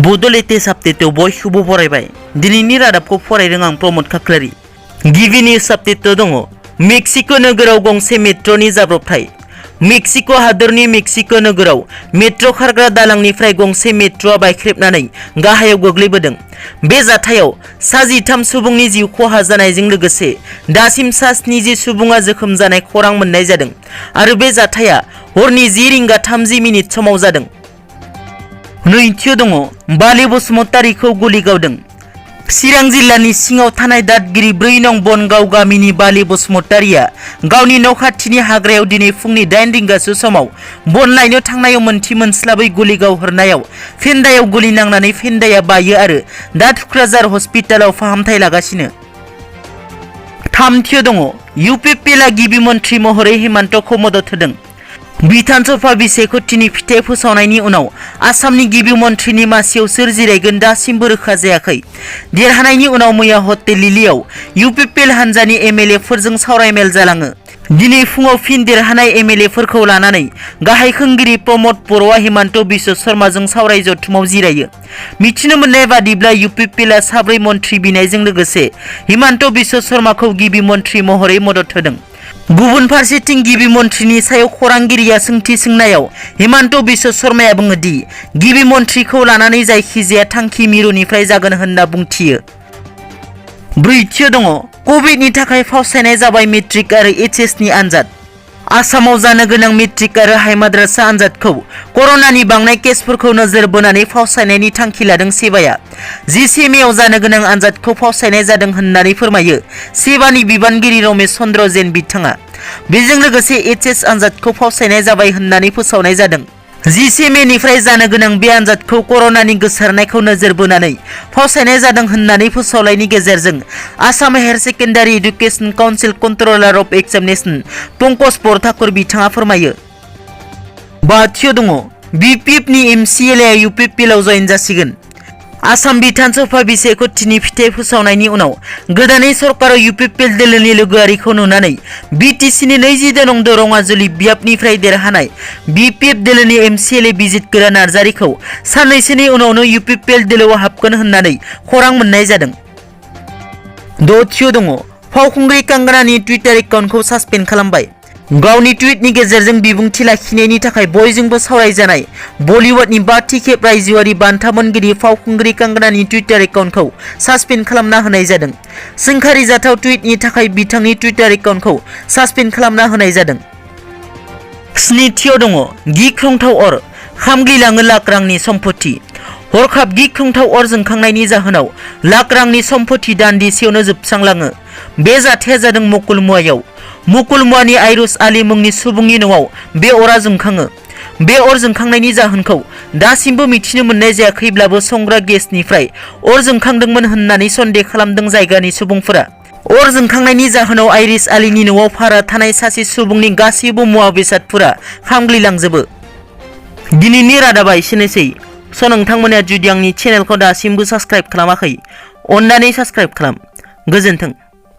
Bodo latest update बयखौबो फरायबाय दिनैनि रादाबखौ फरायदों आं प्रमोद खाख्लारि। गिबि निउज आपडेट दङ मेक्सिक' नोगोराव गंसे मेट्र'नि जाब्रबथाय। मेक्सिक' हादरनि मेक्सिक' नोगोराव मेट्र' खारग्रा दालांनिफ्राय गंसे मेट्र'आ बायख्रेबनानै गाहायाव गोग्लैबोदों। बे जाथायाव 13 सुबुंनि जिउ खहा जानायजों लोगोसे दासिम 70 सुबुङा जोखोम जानाय खौरां मोननाय जादों आरो बे जाथाया हरनि 10:30 समाव जादों। नैथियाव दङ बालि बसुमतारीखौ गुलि गावदों। चिरां जिल्लानि सिङाव थानाय दादगिरि 4 नं बनगाव गामिनि बालि बसुमतारीया गावनि न' खाथिनि हाग्रायाव दिनै फुंनि 8 रिंगासो समाव बन लायनो थांनायाव मोनस्लाबै गुलि गावहरनायाव फेन्दायाव गुलि नांनानै फेन्दाया बायो आरो दा थुक्राझार हस्पिटालाव फाहामथाय लागासिनो। थामथियाव दङ इउपिपिएलआ गिबि मन्थ्रि महरै हिमन्तखौ मदद होदों। बिधान सभा बिसायख'थिनि फिथाइ फोसावनायनि उनाव आसामनि गिबि मन्थ्रिनि मासियाव सोर जिरायगोन दासिमबो रोखा जायाखै। देरहानायनि उनाव मैया हटेल लिलिआव इउपिपिएल हान्जानि एमएलएफोरजों सावरायमेल जालाङो। दिनै फुङाव फिन देरहानाय एमएलएफोरखौ लानानै गाहाय खुंगिरि प्रमद बर'आ हिमन्त बिश्व शर्माजों सावराय जथुमाव जिरायो। मिथिनो मोननाय बादिब्ला इउपिपिएलआ 4 मन्थ्रि बिनायजों लोगोसे हिमन्त बिश्व शर्माखौ गिबि मन्थ्रि महरै मदद होदों। गुबुन फारसेथिं गिबि मन्थ्रिनि सायाव खौरांगिरिया सोंथि सोंनायाव हिमन्त बिश्व शर्माया बुङो दि गिबि मन्थ्रिखौ लानानै जायखिजाया थांखि मिरुनिफ्राय जागोन होनना बुंथियो। ब्रैथियाव दङ कभिडनि थाखाय फावसायनाय जाबाय मेट्रिक आरो एचएसनि आनजाद। आसामाव जानो गोनां मेट्रिक आरो हाइ माद्रासा आनजादखौ कर'नानि बांनाय केसफोरखौ नोजोर बोनानै फावसायनायनि थांखि लादों सेबाया। 10 मेआव जानो गोनां आनजादखौ फावसायनाय जादों होननानै फोरमायो सेबानि बिबानगिरि रमेश चन्द्र जैन बिथाङा। बेजों लोगोसे एचएस आनजादखौ फावसायनाय जाबाय होननानै फोसावनाय जादों। 10 मेनिफ्राय जानो गोनां बे आनजादखौ कर'नानि गोसारनायखौ नोजोर बोनानै फावसायनाय जादों होननानै फोसावलायनि गेजेरजों Assam higher secondary education council controller of examination Pankaj Barthakur बिथाङा फोरमायो। बाथियाव दङ बिपिएफनि एमसिएलए इउपिपिएलआव जयेन जासिगोन। आसाम बिधान सभा बिसायख'थिनि फिथाइ फोसावनायनि उनाव गोदानै सरकाराव इउपिपिएल दोलोनि लोगोआरिखौ नुनानै बिटिसिनि 20 नं दरङाजुलि बियाबनिफ्राय देरहानाय बिपिएफ दोलोनि एमसिएलए बिजित गोरा नार्जारिखौ साननैसोनि उनावनो इउपिपिएल दोलोआव हाबगोन होननानै खौरां मोननाय जादों। दथियाव दङ फावखुंग्रि कंगनानि टुइटार एकाउन्टखौ सासपेन्ड खालामबाय। गावनि टुइटनि गेजेरजों बिबुंथि लाखिनायनि थाखाय बयजोंबो सावरायजानाय बलिउडनि 5थि खेब रायजोआरि बान्था मोनगिरि फावखुंग्रि कंगनानि टुइटार एकाउन्टखौ सासपेन्ड खालामना होनाय जादों। सोंखारिजाथाव टुइटनि थाखाय बिथांनि टुइटार एकाउन्टखौ सासपेन्ड खालामना होनाय जादों। स्निथियाव दङ गिख्रंथाव अर खामग्लिलाङो लाख रांनि सम्पति। हरखाब गिख्रंथाव अर जोंखांनायनि जाहोनाव लाख रांनि सम्पति दान्दिसेयावनो जोबस्रांलाङो। बे जाथाया जादों मुकुलमुवायाव। मुकुलमुवानि आइरुस आली मुंनि सुबुंनि न'आव बे अरा जोंखाङो। बे अर जोंखांनायनि जाहोनखौ दासिमबो मिथिनो मोननाय जायाखैब्लाबो संग्रा गेसनिफ्राय अर जोंखांदोंमोन होननानै सन्देह खालामदों जायगानि सुबुंफोरा। अर जोंखांनायनि जाहोनाव आइरिस आलीनि न'आव भारा थानाय सासे सुबुंनि गासैबो मुवा बेसादफोरा खामग्लिलांजोबो। दिनैनि रादाबा एसेनोसै। नोंथांमोना जुदि आंनि चेनेलखौ दासिमबो साबस्क्राइब खालामाखै अन्नानै साबस्क्राइब खालाम। गोजोन्थों।